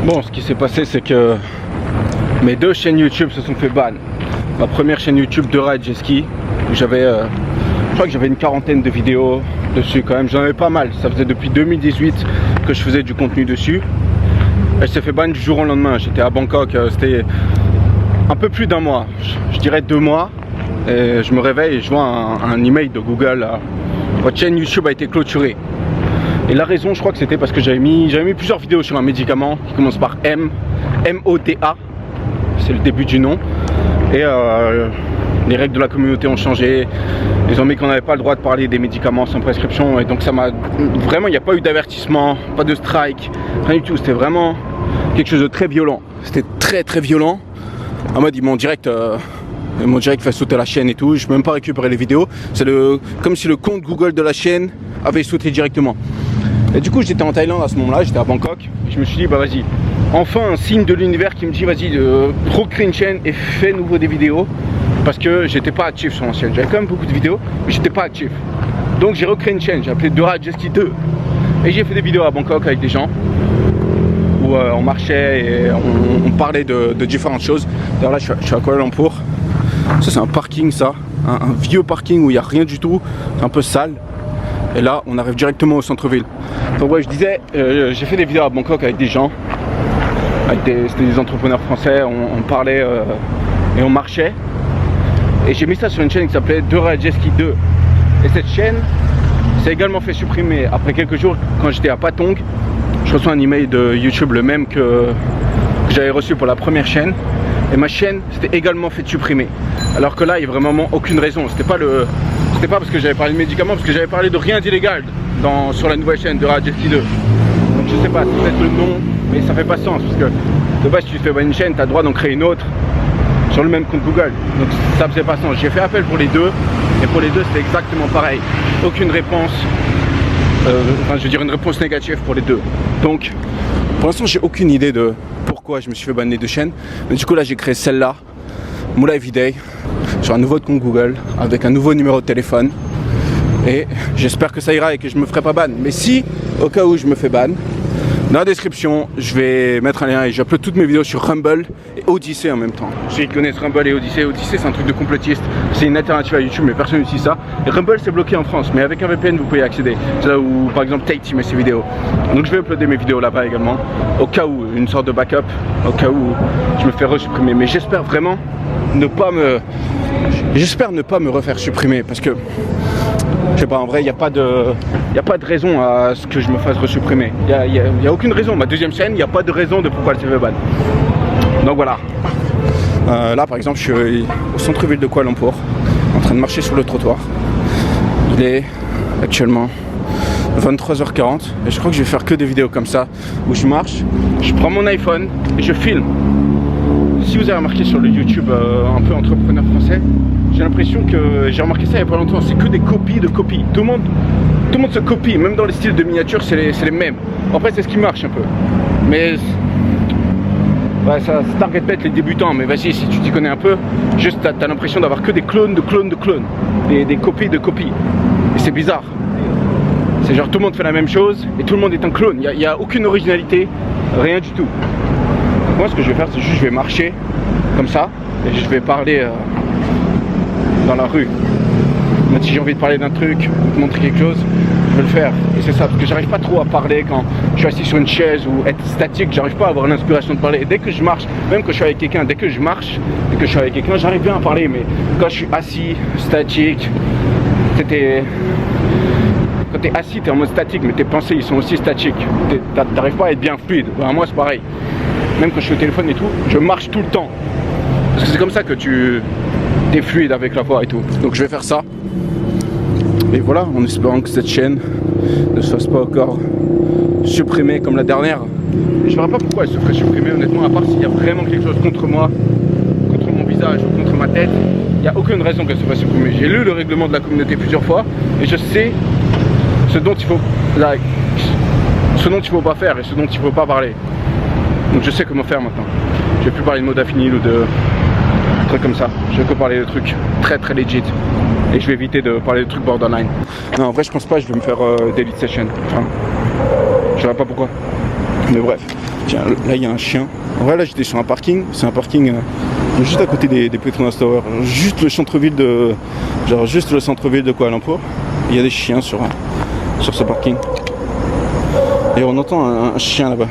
Bon, ce qui s'est passé, c'est que mes deux chaînes YouTube se sont fait ban. Ma première chaîne YouTube de ride jet ski, où j'avais, je crois que j'avais une quarantaine de vidéos dessus quand même. J'en avais pas mal. Ça faisait depuis 2018 que je faisais du contenu dessus. Elle s'est fait ban du jour au lendemain. J'étais à Bangkok, c'était un peu plus d'un mois, je dirais 2 mois. Et je me réveille et je vois un email de Google. Votre chaîne YouTube a été clôturée. Et la raison, je crois que c'était parce que j'avais mis plusieurs vidéos sur un médicament qui commence par MODA. C'est le début du nom. Et les règles de la communauté ont changé. Ils ont mis qu'on n'avait pas le droit de parler des médicaments sans prescription. Et donc ça m'a... Vraiment, il n'y a pas eu d'avertissement, pas de strike, rien du tout. C'était vraiment quelque chose de très violent. C'était très très violent. En mode, mon direct fait sauter la chaîne et tout. Je peux même pas récupérer les vidéos. C'est comme si le compte Google de la chaîne avait sauté directement. Et du coup, j'étais en Thaïlande à ce moment-là, j'étais à Bangkok. Et je me suis dit, bah vas-y, enfin un signe de l'univers qui me dit, vas-y, recrée une chaîne et fais nouveau des vidéos. Parce que j'étais pas actif sur l'ancienne. J'avais quand même beaucoup de vidéos, mais j'étais pas actif. Donc j'ai recréé une chaîne, j'ai appelé The Ride Jet Ski 2. Et j'ai fait des vidéos à Bangkok avec des gens où on marchait et on parlait de différentes choses. D'ailleurs là, je suis à Kuala Lumpur. Ça, c'est un parking, ça. Un vieux parking où il n'y a rien du tout. C'est un peu sale. Et là, on arrive directement au centre-ville. Donc ouais, je disais, j'ai fait des vidéos à Bangkok avec des gens. C'était des entrepreneurs français. On parlait et on marchait. Et j'ai mis ça sur une chaîne qui s'appelait The Ride Jet Ski 2. Et cette chaîne s'est également fait supprimer. Après quelques jours, quand j'étais à Patong, je reçois un email de YouTube, le même que j'avais reçu pour la première chaîne. Et ma chaîne s'était également fait supprimer. Alors que là, il n'y a vraiment aucune raison. C'était pas parce que j'avais parlé de médicaments, parce que j'avais parlé de rien d'illégal sur la nouvelle chaîne de Ride Jet Ski 2. Donc je sais pas, c'est peut-être le nom, mais ça fait pas sens. Parce que de base, si tu fais une chaîne, tu as le droit d'en créer une autre sur le même compte Google. Donc ça faisait pas sens. J'ai fait appel pour les deux. Et pour les deux, c'était exactement pareil. Aucune réponse. Enfin, je veux dire une réponse négative pour les deux. Donc, pour l'instant, j'ai aucune idée de pourquoi je me suis fait banner de chaîne. Mais du coup, là, j'ai créé celle-là, Moula Everyday, sur un nouveau compte Google, avec un nouveau numéro de téléphone. Et j'espère que ça ira et que je me ferai pas ban. Mais si, au cas où je me fais ban, dans la description, je vais mettre un lien et j'upload toutes mes vidéos sur Rumble et Odyssey en même temps. Ceux qui connaissent Rumble et Odyssey, Odyssey c'est un truc de complotiste, c'est une alternative à YouTube mais personne n'utilise ça. Et Rumble c'est bloqué en France, mais avec un VPN vous pouvez y accéder. C'est là où par exemple Tate met ses vidéos. Donc je vais uploader mes vidéos là-bas également, au cas où, une sorte de backup, au cas où je me fais resupprimer. Mais j'espère vraiment ne pas me refaire supprimer parce que je sais pas, en vrai, il n'y a pas de raison à ce que je me fasse resupprimer. Il n'y a aucune raison. Ma deuxième chaîne, il n'y a pas de raison de pourquoi elle s'est fait ban. Donc voilà. Là, par exemple, je suis au centre-ville de Kuala Lumpur, en train de marcher sur le trottoir. Il est actuellement 23h40 et je crois que je vais faire que des vidéos comme ça, où je marche, je prends mon iPhone et je filme. Si vous avez remarqué sur le YouTube un peu entrepreneur français, j'ai l'impression que, j'ai remarqué ça il n'y a pas longtemps, c'est que des copies de copies. Tout le monde se copie, même dans les styles de miniatures, c'est les mêmes. Après, c'est ce qui marche un peu. Mais ouais, ça target peut-être les débutants, mais vas-y, si tu t'y connais un peu, juste t'as l'impression d'avoir que des clones de clones de clones. Des copies de copies. Et c'est bizarre. C'est genre tout le monde fait la même chose et tout le monde est un clone. Il n'y a aucune originalité, rien du tout. Donc moi, ce que je vais faire, c'est juste je vais marcher comme ça et je vais parler dans la rue. Même si j'ai envie de parler d'un truc, de montrer quelque chose, je vais le faire. Et c'est ça, parce que j'arrive pas trop à parler quand je suis assis sur une chaise ou être statique, j'arrive pas à avoir l'inspiration de parler. Et dès que je marche, même quand je suis avec quelqu'un, dès que je marche, dès que je suis avec quelqu'un, j'arrive bien à parler. Mais quand je suis assis, statique, quand t'es assis, t'es en mode statique, mais tes pensées ils sont aussi statiques. T'arrives pas à être bien fluide. Ben, moi c'est pareil. Même quand je suis au téléphone et tout, je marche tout le temps. Parce que c'est comme ça que tu es fluide avec la voix et tout. Donc je vais faire ça. Et voilà, en espérant que cette chaîne ne se fasse pas encore supprimée comme la dernière. Et je ne verrai pas pourquoi elle se ferait supprimer honnêtement, à part s'il y a vraiment quelque chose contre moi, contre mon visage ou contre ma tête. Il n'y a aucune raison qu'elle se fasse supprimer. J'ai lu le règlement de la communauté plusieurs fois et je sais ce dont il faut pas faire et ce dont il ne faut pas parler. Donc je sais comment faire maintenant. Je vais plus parler de modafinil ou de trucs comme ça. Je vais que parler de trucs très très legit. Et je vais éviter de parler de trucs borderline. Non, en vrai, je pense pas que je vais me faire delete session. Enfin, je sais pas pourquoi. Mais bref. Tiens, là il y a un chien. En vrai là j'étais sur un parking, c'est un parking juste à côté des Petronas Tower, juste le centre-ville de, genre juste le centre-ville de Kuala Lumpur. Il y a des chiens sur ce parking. Et on entend un chien là-bas.